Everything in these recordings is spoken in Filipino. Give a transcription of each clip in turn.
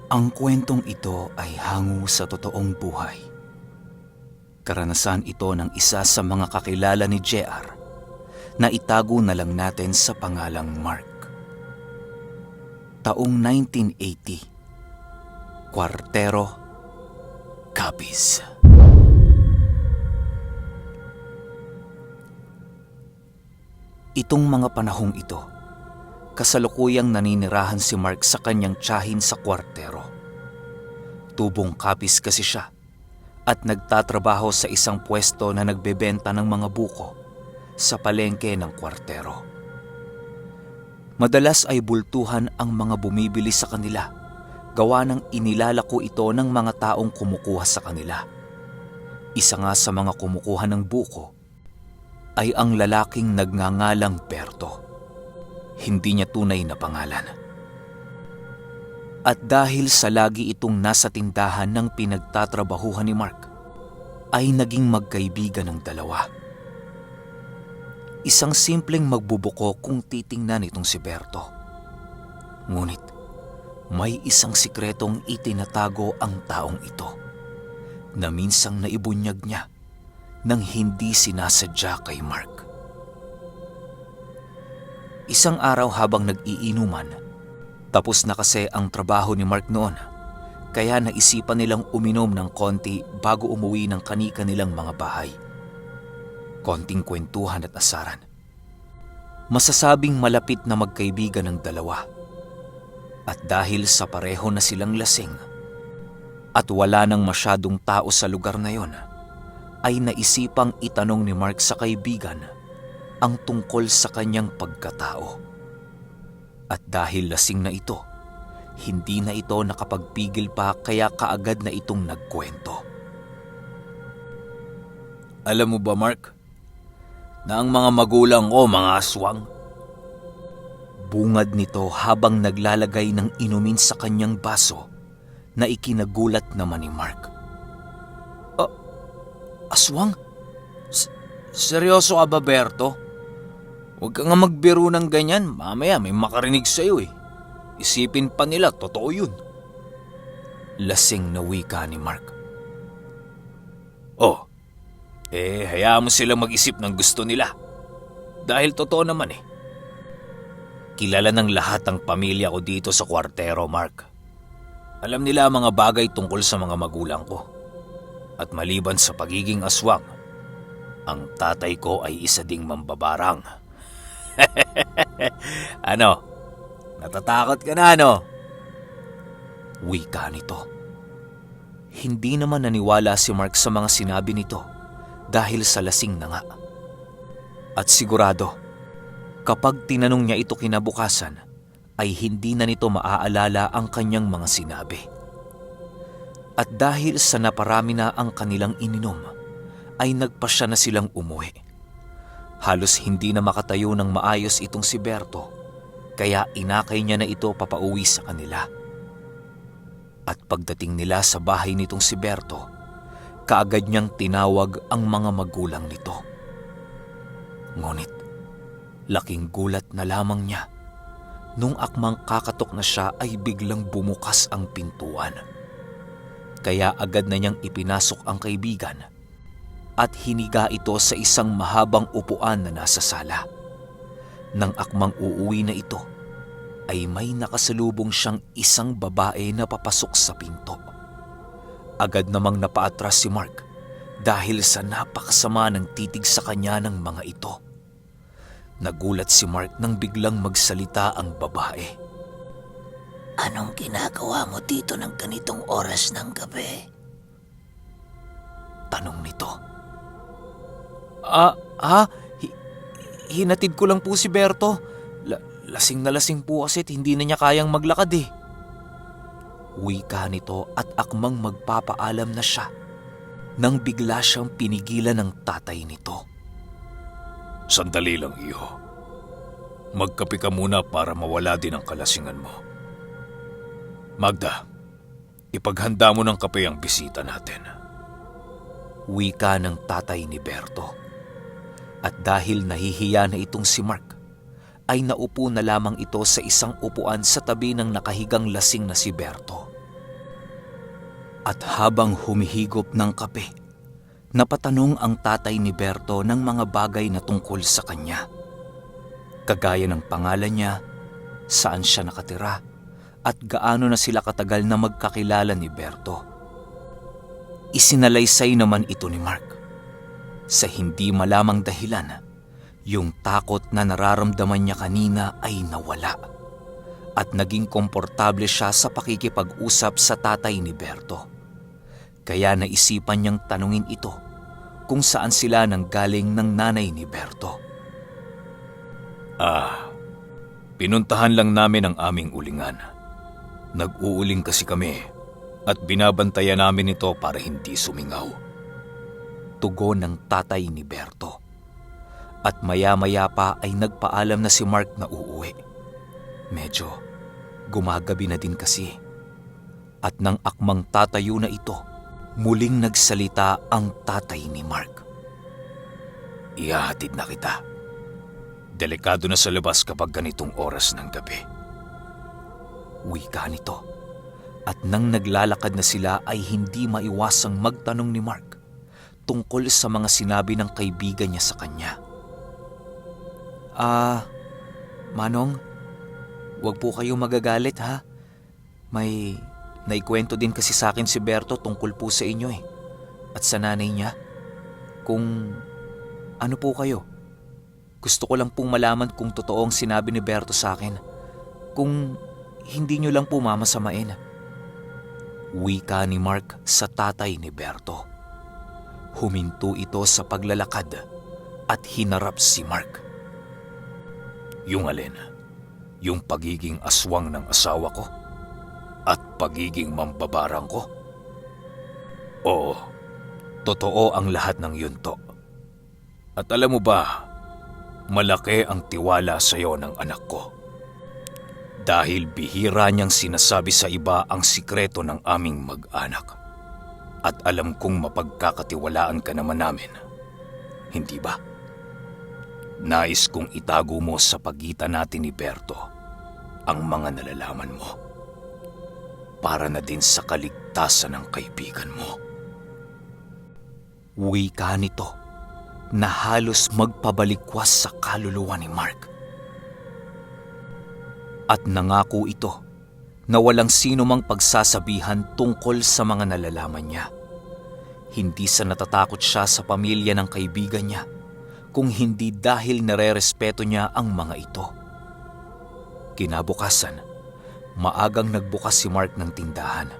Ang kwentong ito ay hango sa totoong buhay. Karanasan ito ng isa sa mga kakilala ni JR na itago na lang natin sa pangalang Mark. Taong 1980, Cuartero, Capiz. Itong mga panahong ito, kasalukuyang naninirahan si Mark sa kanyang tiyahin sa Cuartero. Tubong Capiz kasi siya at nagtatrabaho sa isang pwesto na nagbebenta ng mga buko sa palengke ng Cuartero. Madalas ay bultuhan ang mga bumibili sa kanila, gawa ng inilalako ito ng mga taong kumukuha sa kanila. Isa nga sa mga kumukuha ng buko ay ang lalaking nagngangalang Berto. Hindi niya tunay na pangalan. At dahil sa lagi itong nasa tindahan ng pinagtatrabahuhan ni Mark, ay naging magkaibigan ng dalawa. Isang simpleng magbubuko kung titingnan itong si Berto. Ngunit may isang sikretong itinatago ang taong ito na minsang naibunyag niya nang hindi sinasadya kay Mark. Isang araw habang nag-iinuman, tapos na kasi ang trabaho ni Mark noon, kaya naisipan nilang uminom ng konti bago umuwi ng kani-kanilang mga bahay. Konting kwentuhan at asaran. Masasabing malapit na magkaibigan ng dalawa. At dahil sa pareho na silang lasing at wala nang masyadong tao sa lugar na yon, ay naisipang itanong ni Mark sa kaibigan ang tungkol sa kanyang pagkatao. At dahil lasing na ito, hindi na ito nakapagpigil pa kaya kaagad na itong nagkwento. Alam mo ba, Mark, na ang mga magulang ko mga aswang? Bungad nito habang naglalagay ng inumin sa kanyang baso na ikinagulat naman ni Mark. Aswang? Seryoso ka ba, Berto? Huwag ka nga magbiro ng ganyan. Mamaya may makarinig sa'yo eh. Isipin pa nila, totoo yun. Lasing na wika ni Mark. Hayaan mo silang mag-isip ng gusto nila. Dahil totoo naman eh. Kilala ng lahat ang pamilya ko dito sa Cuartero, Mark. Alam nila ang mga bagay tungkol sa mga magulang ko. At maliban sa pagiging aswang, ang tatay ko ay isa ding mambabarang. Ano? Natatakot ka na, ano? Wika nito. Hindi naman naniwala si Mark sa mga sinabi nito dahil sa lasing na nga. At sigurado, kapag tinanong niya ito kinabukasan, ay hindi na nito maaalala ang kanyang mga sinabi. At dahil sa naparami na ang kanilang ininom, ay nagpasya na silang umuwi. Halos hindi na makatayo ng maayos itong si Berto, kaya inakay niya na ito papauwi sa kanila. At pagdating nila sa bahay nitong si Berto, kaagad niyang tinawag ang mga magulang nito. Ngunit, laking gulat na lamang niya nung akmang kakatok na siya ay biglang bumukas ang pintuan. Kaya agad na niyang ipinasok ang kaibigan at hiniga ito sa isang mahabang upuan na nasa sala. Nang akmang uuwi na ito, ay may nakasalubong siyang isang babae na papasok sa pinto. Agad namang napaatras si Mark dahil sa napakasama ng titig sa kanya ng mga ito. Nagulat si Mark nang biglang magsalita ang babae. Anong ginagawa mo dito ng ganitong oras ng gabi? Tanong nito. Hinatid ko lang po si Berto. Lasing na lasing po kasi hindi na niya kayang maglakad eh. Wika nito at akmang magpapaalam na siya nang bigla siyang pinigilan ng tatay nito. Sandali lang, iyo. Magkape ka muna para mawala din ang kalasingan mo. Magda, ipaghanda mo ng kape ang bisita natin. Wika ng tatay ni Berto. At dahil nahihiya na itong si Mark, ay naupo na lamang ito sa isang upuan sa tabi ng nakahigang lasing na si Berto. At habang humihigop ng kape, napatanong ang tatay ni Berto ng mga bagay na tungkol sa kanya. Kagaya ng pangalan niya, saan siya nakatira, at gaano na sila katagal na magkakilala ni Berto. Isinalaysay naman ito ni Mark. Sa hindi malamang dahilan, yung takot na nararamdaman niya kanina ay nawala at naging komportable siya sa pakikipag-usap sa tatay ni Berto. Kaya naisipan niyang tanungin ito kung saan sila nanggaling ng nanay ni Berto. Pinuntahan lang namin ang aming ulingan. Nag-uuling kasi kami at binabantayan namin ito para hindi sumingaw. Tugon ng tatay ni Berto. At maya-maya pa ay nagpaalam na si Mark na uuwi. Medyo gumagabi na din kasi. At nang akmang tatayo na ito, muling nagsalita ang tatay ni Mark. Ihahatid na kita. Delikado na sa labas kapag ganitong oras ng gabi. Wika nito. At nang naglalakad na sila ay hindi maiwasang magtanong ni Mark tungkol sa mga sinabi ng kaibigan niya sa kanya. Manong, wag po kayo magagalit ha. May naikwento din kasi sa akin si Berto tungkol po sa inyo at sa nanay niya. Kung ano po kayo, gusto ko lang pong malaman kung totoo ang sinabi ni Berto sa akin. Kung hindi nyo lang po mamasamain. Wika ni Mark sa tatay ni Berto. Huminto ito sa paglalakad at hinarap si Mark. Yung alin? Yung pagiging aswang ng asawa ko? At pagiging mambabarang ko? Oo, totoo ang lahat ng yunto. At alam mo ba, malaki ang tiwala sa iyo ng anak ko. Dahil bihira niyang sinasabi sa iba ang sikreto ng aming mag-anak. At alam kong mapagkakatiwalaan ka naman namin. Hindi ba? Nais kong itago mo sa pagitan natin ni Berto ang mga nalalaman mo. Para na din sa kaligtasan ng kaibigan mo. Wika nito na halos magpabalikwas sa kaluluwa ni Mark. At nangako ito na walang sino mang pagsasabihan tungkol sa mga nalalaman niya. Hindi sa natatakot siya sa pamilya ng kaibigan niya, kung hindi dahil nare-respeto niya ang mga ito. Kinabukasan, maagang nagbukas si Mark ng tindahan.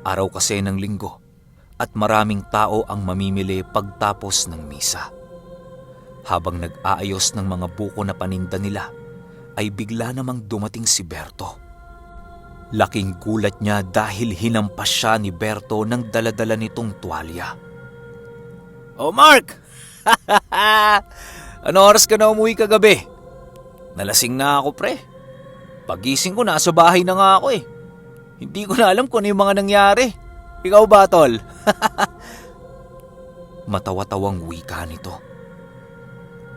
Araw kasi ng linggo at maraming tao ang mamimili pagtapos ng misa. Habang nag-aayos ng mga buko na paninda nila, ay bigla namang dumating si Berto. Laking gulat niya dahil hinampas siya ni Berto ng daladala nitong tuwalya. Oh Mark! Ano oras ka na umuwi kagabi? Nalasing na ako pre. Pagising ko nasa bahay na nga ako Hindi ko na alam kung ano yung mga nangyari. Ikaw ba tol? Matawa-tawang wika nito.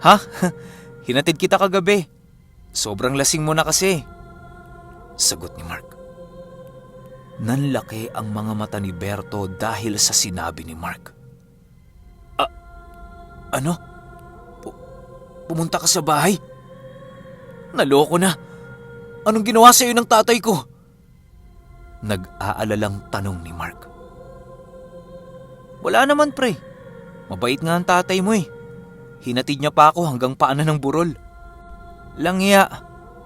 Ha? Hinatid kita kagabi. Sobrang lasing mo na kasi. Sagot ni Mark. Nanlaki ang mga mata ni Berto dahil sa sinabi ni Mark. Ano? Pumunta ka sa bahay? Naloko na. Anong ginawa sa iyo ng tatay ko? Nag-aalalang tanong ni Mark. Wala naman pre. Mabait nga ang tatay mo Hinatid niya pa ako hanggang paanan ng burol. Langya,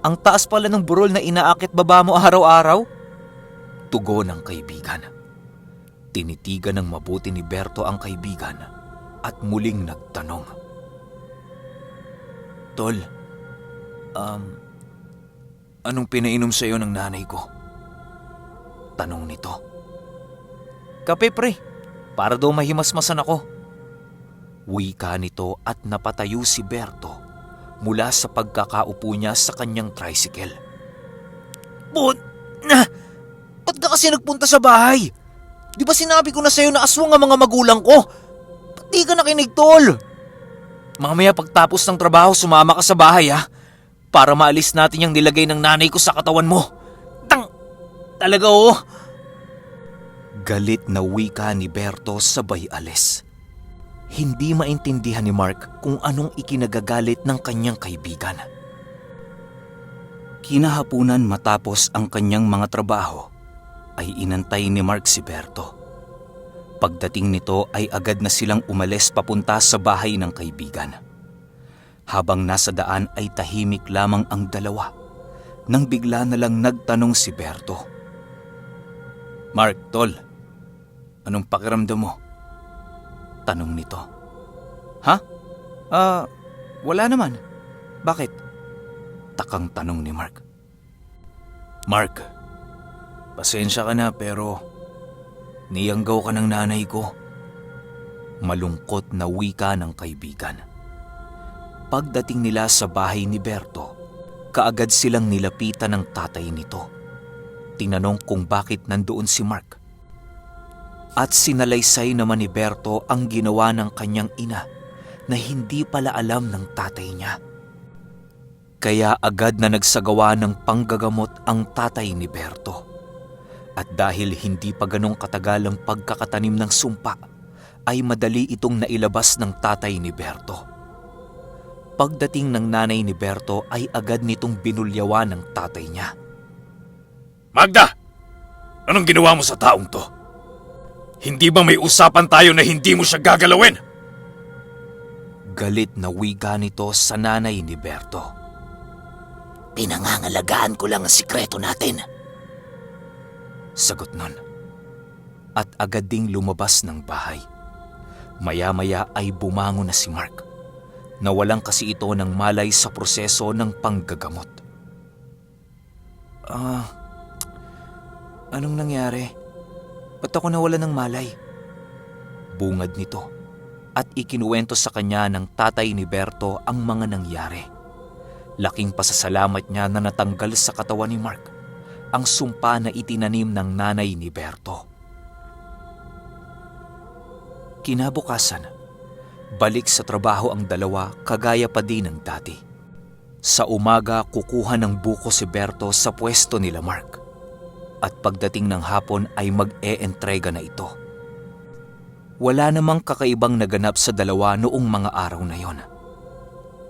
ang taas pala ng burol na inaakit baba mo araw-araw? Tugon ng kaibigan. Tinitigan ng mabuti ni Berto ang kaibigan at muling nagtanong. Tol, anong pinainom sa iyo ng nanay ko? Tanong nito. Kape pre, para daw mahimasmasan ako. Wika nito at napatayo si Berto mula sa pagkakaupo niya sa kanyang tricycle. Ba't ka kasi nagpunta sa bahay? Di ba sinabi ko na sa'yo na aswang ang mga magulang ko? Ba't di ka nakinig tol? Mamaya pagtapos ng trabaho sumama ka sa bahay para maalis natin yung nilagay ng nanay ko sa katawan mo. Talaga Galit na wika ni Berto sabay alis. Hindi maintindihan ni Mark kung anong ikinagagalit ng kanyang kaibigan. Kinahapunan matapos ang kanyang mga trabaho, ay inantay ni Mark si Berto. Pagdating nito ay agad na silang umalis papunta sa bahay ng kaibigan. Habang nasa daan ay tahimik lamang ang dalawa, nang bigla na lang nagtanong si Berto. "Mark, tol, anong pakiramdam mo?" Tanong nito. "Ha? Wala naman. Bakit?" Takang tanong ni Mark. "Mark, pasensya ka na pero niyanggaw ka ng nanay ko." Malungkot na wika ng kaibigan. Pagdating nila sa bahay ni Berto, kaagad silang nilapitan ng tatay nito. Tinanong kung bakit nandoon si Mark. At sinalaysay naman ni Berto ang ginawa ng kanyang ina na hindi pala alam ng tatay niya. Kaya agad na nagsagawa ng panggagamot ang tatay ni Berto. At dahil hindi pa ganong katagal ang pagkakatanim ng sumpa, ay madali itong nailabas ng tatay ni Berto. Pagdating ng nanay ni Berto ay agad nitong binulyawan ng tatay niya. "Magda! Anong ginawa mo sa taong to? Hindi ba may usapan tayo na hindi mo siya gagalawin?" Galit na wika nito sa nanay ni Berto. Pinangangalagaan ko lang ang sikreto natin. Sagot nun. At agad ding lumabas ng bahay. Maya-maya ay bumangon na si Mark. Nawalan kasi ito ng malay sa proseso ng panggagamot. Anong nangyari? Ba't ako nawalan ng malay?" Bungad nito at ikinuwento sa kanya ng tatay ni Berto ang mga nangyari. Laking pasasalamat niya na natanggal sa katawan ni Mark ang sumpa na itinanim ng nanay ni Berto. Kinabukasan, balik sa trabaho ang dalawa kagaya pa din ng dati. Sa umaga kukuha ng buko si Berto sa pwesto nila Mark. At pagdating ng hapon ay mag-e-entrega na ito. Wala namang kakaibang naganap sa dalawa noong mga araw na yon.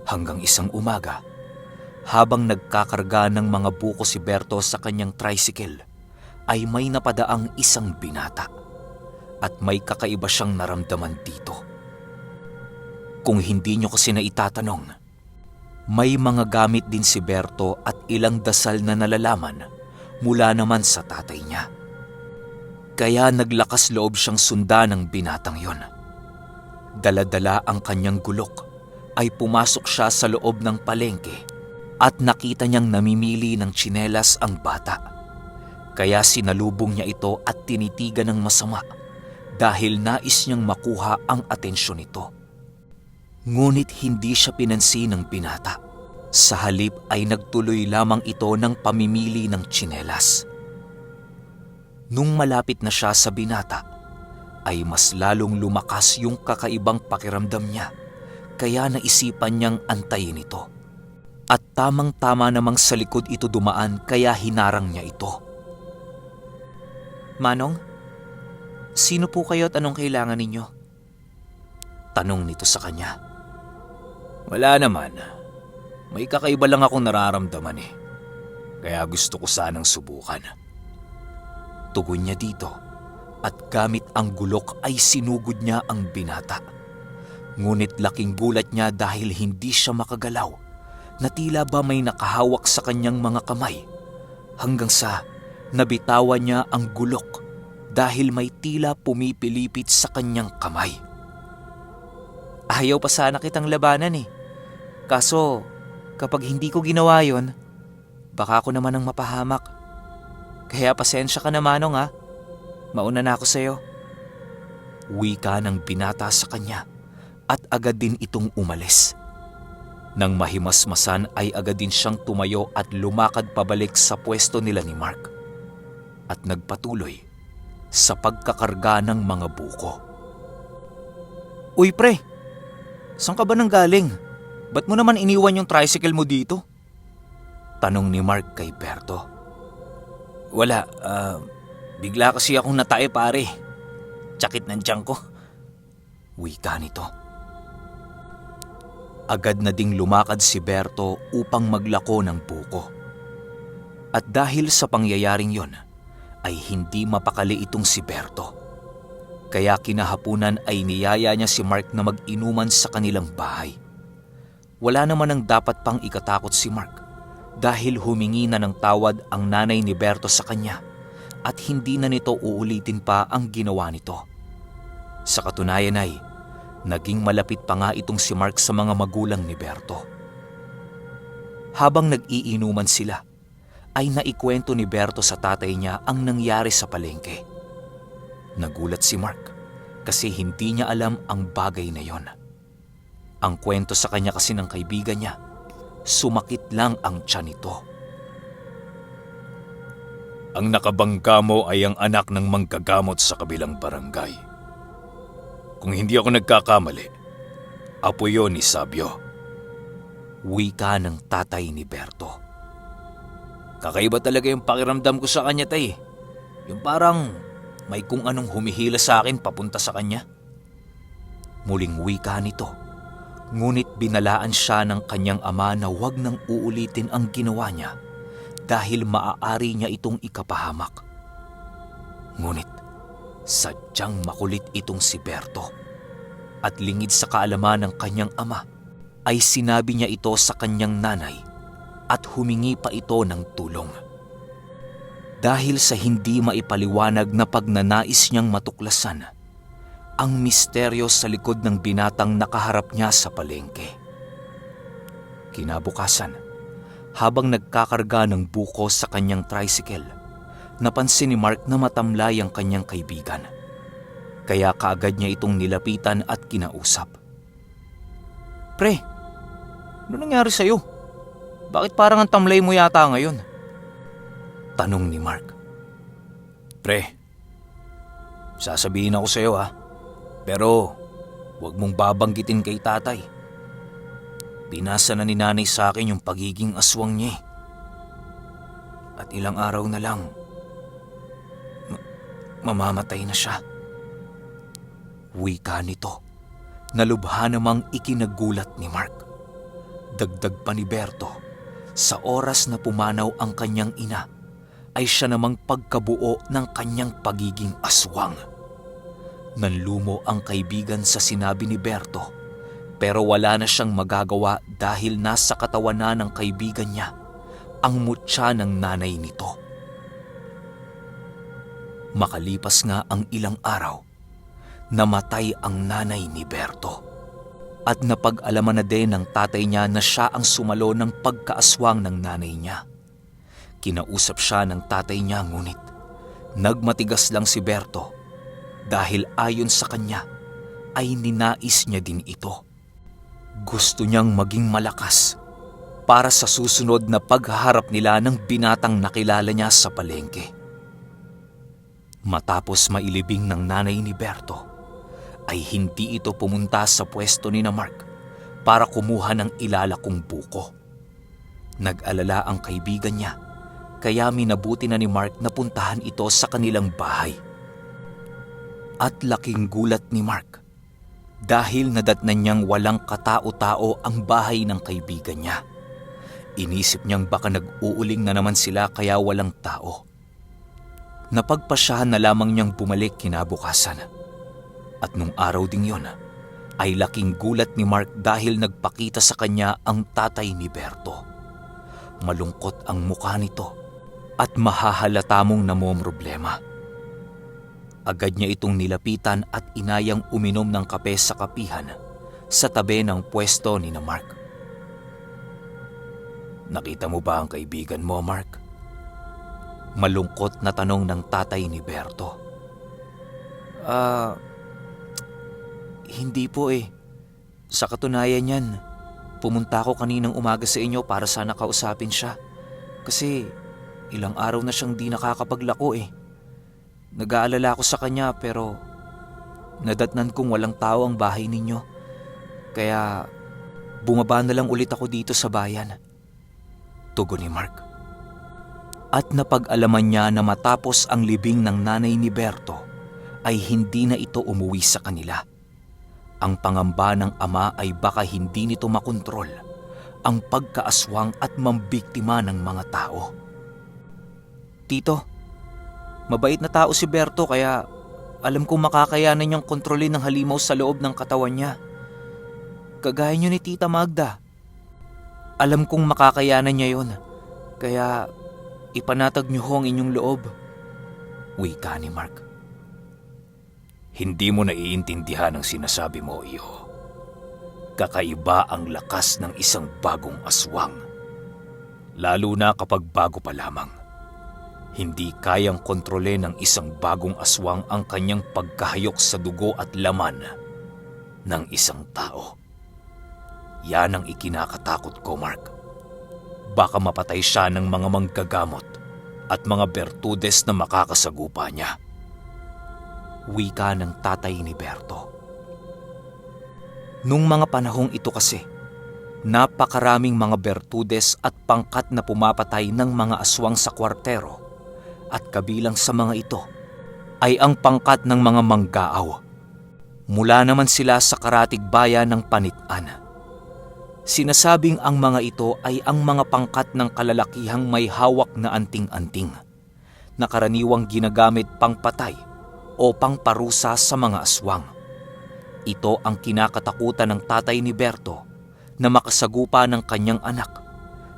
Hanggang isang umaga, habang nagkakarga ng mga buko si Berto sa kanyang tricycle, ay may napadaang isang binata. At may kakaiba siyang naramdaman dito. Kung hindi nyo kasi na itatanong, may mga gamit din si Berto at ilang dasal na nalalaman mula naman sa tatay niya. Kaya naglakas loob siyang sundan ng binatang yon. Dala-dala ang kanyang gulok ay pumasok siya sa loob ng palengke at nakita niyang namimili ng tsinelas ang bata. Kaya sinalubong niya ito at tinitigan ng masama dahil nais niyang makuha ang atensyon nito. Ngunit hindi siya pinansin ng binata. Sa halip ay nagtuloy lamang ito ng pamimili ng tsinelas. Nung malapit na siya sa binata, ay mas lalong lumakas yung kakaibang pakiramdam niya, kaya naisipan niyang antayin ito. At tamang-tama namang sa likod ito dumaan kaya hinarang niya ito. "Manong, sino po kayo at anong kailangan ninyo?" Tanong nito sa kanya. "Wala naman. May kakaiba lang akong nararamdaman eh. Kaya gusto ko sanang subukan." Tugon niya dito at gamit ang gulok ay sinugod niya ang binata. Ngunit laking gulat niya dahil hindi siya makagalaw na tila ba may nakahawak sa kanyang mga kamay hanggang sa nabitawan niya ang gulok dahil may tila pumipilipit sa kanyang kamay. "Ayaw pa sana kitang labanan eh. Kaso kapag hindi ko ginawa yon, baka ako naman ang mapahamak. Kaya pasensya ka na Manong ha. Mauna na ako sa'yo." Wika ng binata sa kanya at agad din itong umalis. Nang mahimasmasan ay agad din siyang tumayo at lumakad pabalik sa pwesto nila ni Mark. At nagpatuloy sa pagkakarga ng mga buko. "Uy pre, saan ka ba nang galing? Ba't mo naman iniwan yung tricycle mo dito?" Tanong ni Mark kay Berto. "Wala, Bigla kasi akong natae pare. Tsakit ng tiyan ko. Wika nito. Agad na ding lumakad si Berto upang maglako ng buko. At dahil sa pangyayaring yon, ay hindi mapakali itong si Berto. Kaya kinahapunan ay niyaya niya si Mark na mag-inuman sa kanilang bahay. Wala naman ang dapat pang ikatakot si Mark dahil humingi na ng tawad ang nanay ni Berto sa kanya at hindi na nito uulitin pa ang ginawa nito. Sa katunayan ay, naging malapit pa nga itong si Mark sa mga magulang ni Berto. Habang nag-iinuman sila, ay naikwento ni Berto sa tatay niya ang nangyari sa palengke. Nagulat si Mark kasi hindi niya alam ang bagay na yon. Ang kwento sa kanya kasi ng kaibigan niya, sumakit lang ang tiyan nito. Ang nakabangga mo ay ang anak ng manggagamot sa kabilang barangay. Kung hindi ako nagkakamali, apo yon ni Sabio. Wika ng tatay ni Berto. Kakaiba talaga yung pakiramdam ko sa kanya, tay. Yung parang may kung anong humihila sa akin papunta sa kanya. Muling wika nito, ngunit binalaan siya ng kanyang ama na huwag nang uulitin ang ginawa niya dahil maaari niya itong ikapahamak. Ngunit sadyang makulit itong si Berto at lingid sa kaalaman ng kanyang ama ay sinabi niya ito sa kanyang nanay at humingi pa ito ng tulong. Dahil sa hindi maipaliwanag na pagnanais niyang matuklasan ang misteryo sa likod ng binatang nakaharap niya sa palengke. Kinabukasan, habang nagkakarga ng buko sa kanyang tricycle, napansin ni Mark na matamlay ang kanyang kaibigan. Kaya kaagad niya itong nilapitan at kinausap. Pre, ano nangyari sa'yo? Bakit parang ang tamlay mo yata ngayon? Tanong ni Mark. Pre, sasabihin ako sa'yo ha, pero huwag mong babanggitin kay tatay. Pinasa na ni nanay sa akin yung pagiging aswang niya. At ilang araw na lang, mamamatay na siya. Wika nito, na lubha namang ikinagulat ni Mark. Dagdag pa ni Berto, sa oras na pumanaw ang kanyang ina, ay siya namang pagkabuo ng kanyang pagiging aswang. Nanlumo ang kaibigan sa sinabi ni Berto, pero wala na siyang magagawa dahil nasa katawan na ng kaibigan niya ang mutya ng nanay nito. Makalipas nga ang ilang araw, namatay ang nanay ni Berto. At napag-alaman na din ng tatay niya na siya ang sumalo ng pagkaaswang ng nanay niya. Kinausap siya ng tatay niya ngunit nagmatigas lang si Berto dahil ayon sa kanya ay ninais niya din ito. Gusto niyang maging malakas para sa susunod na paghaharap nila ng binatang nakilala niya sa palengke. Matapos mailibing ng nanay ni Berto, ay hindi ito pumunta sa pwesto ni na Mark para kumuha ng ilalakong buko. Nag-alala ang kaibigan niya, kaya minabuti na ni Mark na puntahan ito sa kanilang bahay. At laking gulat ni Mark dahil nadatnan niyang walang katao-tao ang bahay ng kaibigan niya. Inisip niyang baka nag-uuling na naman sila kaya walang tao. Napagpasyahan na lamang niyang bumalik kinabukasan. At nung araw ding yon, ay laking gulat ni Mark dahil nagpakita sa kanya ang tatay ni Berto. Malungkot ang mukha nito at mahahalata mong namomroblema. Agad niya itong nilapitan at inayang uminom ng kape sa kapihan sa tabi ng pwesto ni na Mark. Nakita mo ba ang kaibigan mo, Mark? Malungkot na tanong ng tatay ni Berto. Hindi po eh. Sa katunayan yan, pumunta ako kaninang umaga sa inyo para sana kausapin siya. Kasi ilang araw na siyang di nakakapaglako eh. Nag-aalala ako sa kanya pero nadatnan kong walang tao ang bahay ninyo. Kaya bumaba na lang ulit ako dito sa bayan. Tugon ni Mark. At napag-alaman niya na matapos ang libing ng nanay ni Berto ay hindi na ito umuwi sa kanila. Ang pangamba ng ama ay baka hindi nito makontrol ang pagkaaswang at mambiktima ng mga tao. Tito, mabait na tao si Berto kaya alam kong makakayanan niyang kontrolin ang halimaw sa loob ng katawan niya. Kagaya niyo ni Tita Magda. Alam kong makakayanan niya yon, kaya ipanatag niyo ho ang inyong loob. Wika ni Mark. Hindi mo naiintindihan ang sinasabi mo, Iho. Kakaiba ang lakas ng isang bagong aswang. Lalo na kapag bago pa lamang. Hindi kayang kontrole ng isang bagong aswang ang kanyang pagkahayok sa dugo at laman ng isang tao. Yan ang ikinakatakot ko, Mark. Baka mapatay siya ng mga manggagamot at mga bertudes na makakasagupa niya. Wika ng tatay ni Berto. Nung mga panahong ito kasi, napakaraming mga bertudes at pangkat na pumapatay ng mga aswang sa kwartero at kabilang sa mga ito ay ang pangkat ng mga manggaaw. Mula naman sila sa karatig bayan ng Panitan. Sinasabing ang mga ito ay ang mga pangkat ng kalalakihang may hawak na anting-anting na karaniwang ginagamit pangpatay o pangparusa sa mga aswang. Ito ang kinakatakutan ng tatay ni Berto na makasagupa ng kanyang anak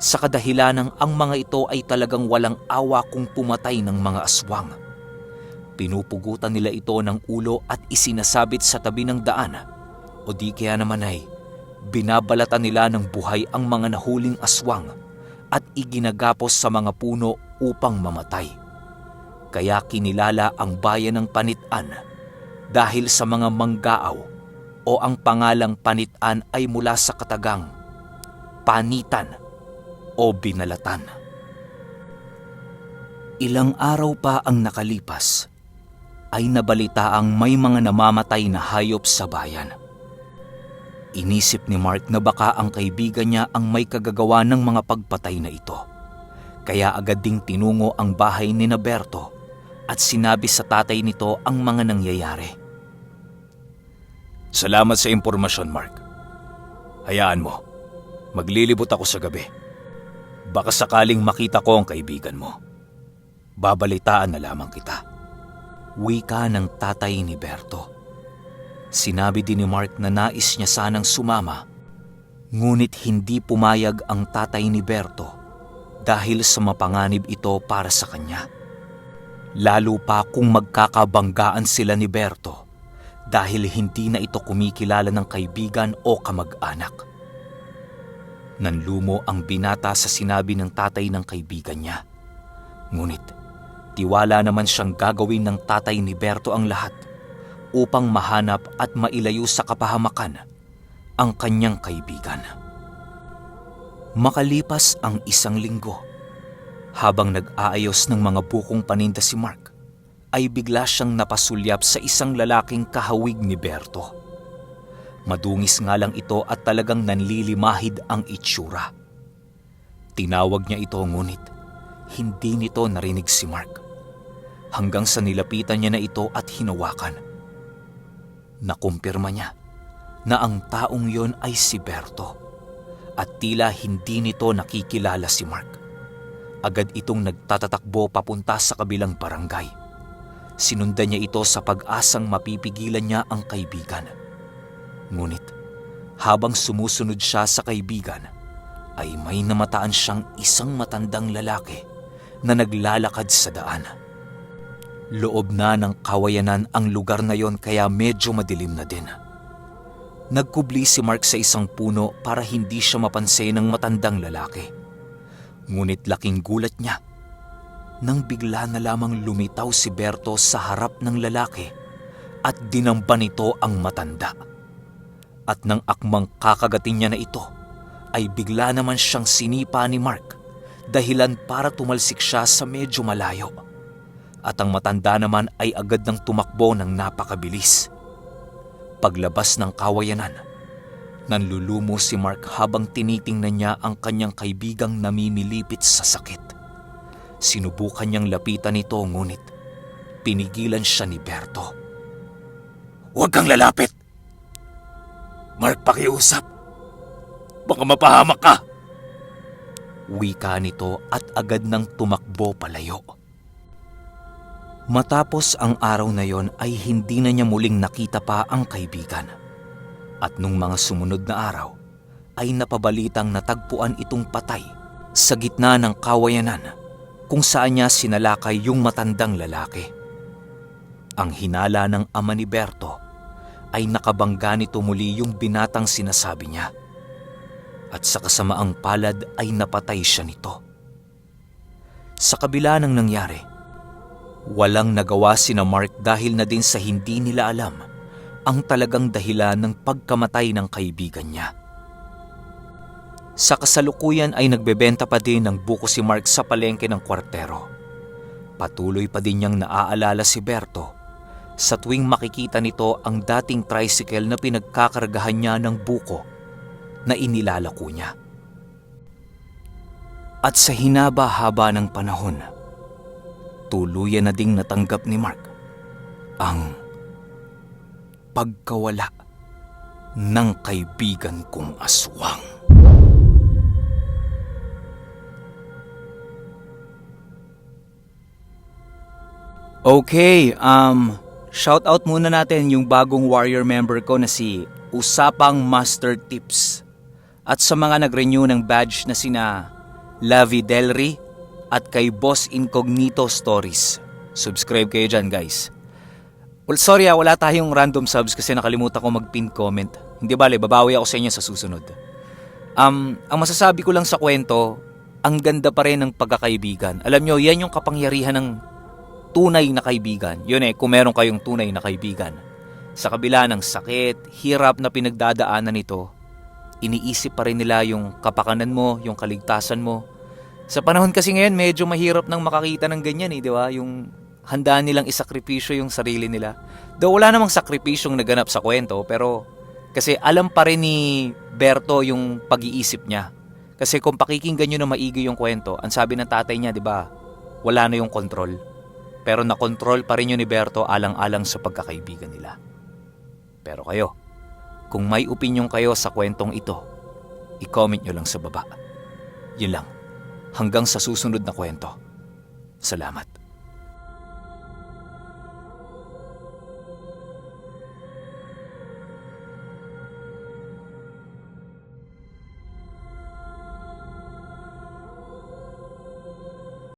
sa kadahilanang ang mga ito ay talagang walang awa kung pumatay ng mga aswang. Pinupugutan nila ito ng ulo at isinasabit sa tabi ng daan o di kaya naman ay binabalatan nila ng buhay ang mga nahuling aswang at iginagapos sa mga puno upang mamatay. Kaya kinilala ang bayan ng Panitan dahil sa mga manggaaw o ang pangalang Panitan ay mula sa katagang panitan o binalatan. Ilang araw pa ang nakalipas ay nabalitaang may mga namamatay na hayop sa bayan. Inisip ni Mark na baka ang kaibigan niya ang may kagagawa ng mga pagpatay na ito. Kaya agad ding tinungo ang bahay ni Berto at sinabi sa tatay nito ang mga nangyayari. Salamat sa impormasyon, Mark. Hayaan mo, maglilibot ako sa gabi. Baka sakaling makita ko ang kaibigan mo. Babalitaan na lamang kita. Wika ng tatay ni Berto. Sinabi din ni Mark na nais niya sanang sumama, ngunit hindi pumayag ang tatay ni Berto dahil sa mapanganib ito para sa kanya. Lalo pa kung magkakabanggaan sila ni Berto dahil hindi na ito kumikilala ng kaibigan o kamag-anak. Nanlumo ang binata sa sinabi ng tatay ng kaibigan niya. Ngunit tiwala naman siyang gagawin ng tatay ni Berto ang lahat upang mahanap at mailayo sa kapahamakan ang kanyang kaibigan. Makalipas ang 1 linggo, habang nag-aayos ng mga bukong paninda si Mark, ay bigla siyang napasulyap sa isang lalaking kahawig ni Berto. Madungis nga lang ito at talagang nanlilimahid ang itsura. Tinawag niya ito ngunit hindi nito narinig si Mark. Hanggang sa nilapitan niya na ito at hinawakan. Nakumpirma niya na ang taong yon ay si Berto at tila hindi nito nakikilala si Mark. Agad itong nagtatatakbo papunta sa kabilang barangay. Sinundan niya ito sa pag-asang mapipigilan niya ang kaibigan. Ngunit habang sumusunod siya sa kaibigan, ay may namataan siyang isang matandang lalaki na naglalakad sa daan. Loob na ng kawayanan ang lugar na yon kaya medyo madilim na din. Nagkubli si Mark sa isang puno para hindi siya mapansin ng matandang lalaki. Ngunit laking gulat niya nang bigla na lamang lumitaw si Berto sa harap ng lalaki at dinamba nito ang matanda. At nang akmang kakagatin niya na ito, ay bigla naman siyang sinipa ni Mark dahilan para tumalsik siya sa medyo malayo. At ang matanda naman ay agad nang tumakbo ng napakabilis. Paglabas ng kawayanan, nanlulumo si Mark habang tinitingnan niya ang kanyang kaibigang namimilipit sa sakit. Sinubukan niyang lapitan ito ngunit pinigilan siya ni Berto. Huwag kang lalapit! Mark, pakiusap. Baka mapahamak ka. Wika nito at agad nang tumakbo palayo. Matapos ang araw na yon ay hindi na niya muling nakita pa ang kaibigan. At nung mga sumunod na araw ay napabalitang natagpuan itong patay sa gitna ng kawayanan kung saan niya sinalakay yung matandang lalaki. Ang hinala ng ama ni Berto ay nakabangga nito muli yung binatang sinasabi niya. At sa kasamaang palad ay napatay siya nito. Sa kabila ng nangyari, walang nagawa sina Mark dahil na din sa hindi nila alam ang talagang dahilan ng pagkamatay ng kaibigan niya. Sa kasalukuyan ay nagbebenta pa din ng buko si Mark sa palengke ng kwartero. Patuloy pa din niyang naaalala si Berto sa tuwing makikita nito ang dating tricycle na pinagkakargahan niya ng buko na inilalako niya. At sa hinaba-haba ng panahon, tuluyan na ding natanggap ni Mark ang pagkawala ng kaibigan kong aswang. Okay, shout out muna natin yung bagong warrior member ko na si Usapang Master Tips. At sa mga nag-renew ng badge na sina Lavi Delry at kay Boss Incognito Stories. Subscribe kayo dyan, guys. Well, sorry wala tayong random subs kasi nakalimutan ko mag-pin comment. Hindi bale, babawi ako sa inyo sa susunod. Ang masasabi ko lang sa kwento, ang ganda pa rin ng pagkakaibigan. Alam nyo, yan yung kapangyarihan ng tunay na kaibigan. Yun kung meron kayong tunay na kaibigan. Sa kabila ng sakit, hirap na pinagdadaanan nito, iniisip pa rin nila yung kapakanan mo, yung kaligtasan mo. Sa panahon kasi ngayon, medyo mahirap nang makakita ng ganyan di ba? Yung handaan nilang isakripisyo yung sarili nila. Though wala namang sakripisyong naganap sa kwento, pero kasi alam pa rin ni Berto yung pag-iisip niya. Kasi kung pakikinggan nyo na maigi yung kwento, ang sabi ng tatay niya, di ba, wala na yung control. Pero nakontrol pa rin yun ni Berto alang-alang sa pagkakaibigan nila. Pero kayo, kung may opinion kayo sa kwentong ito, i-comment nyo lang sa baba. Yun lang. Hanggang sa susunod na kwento. Salamat.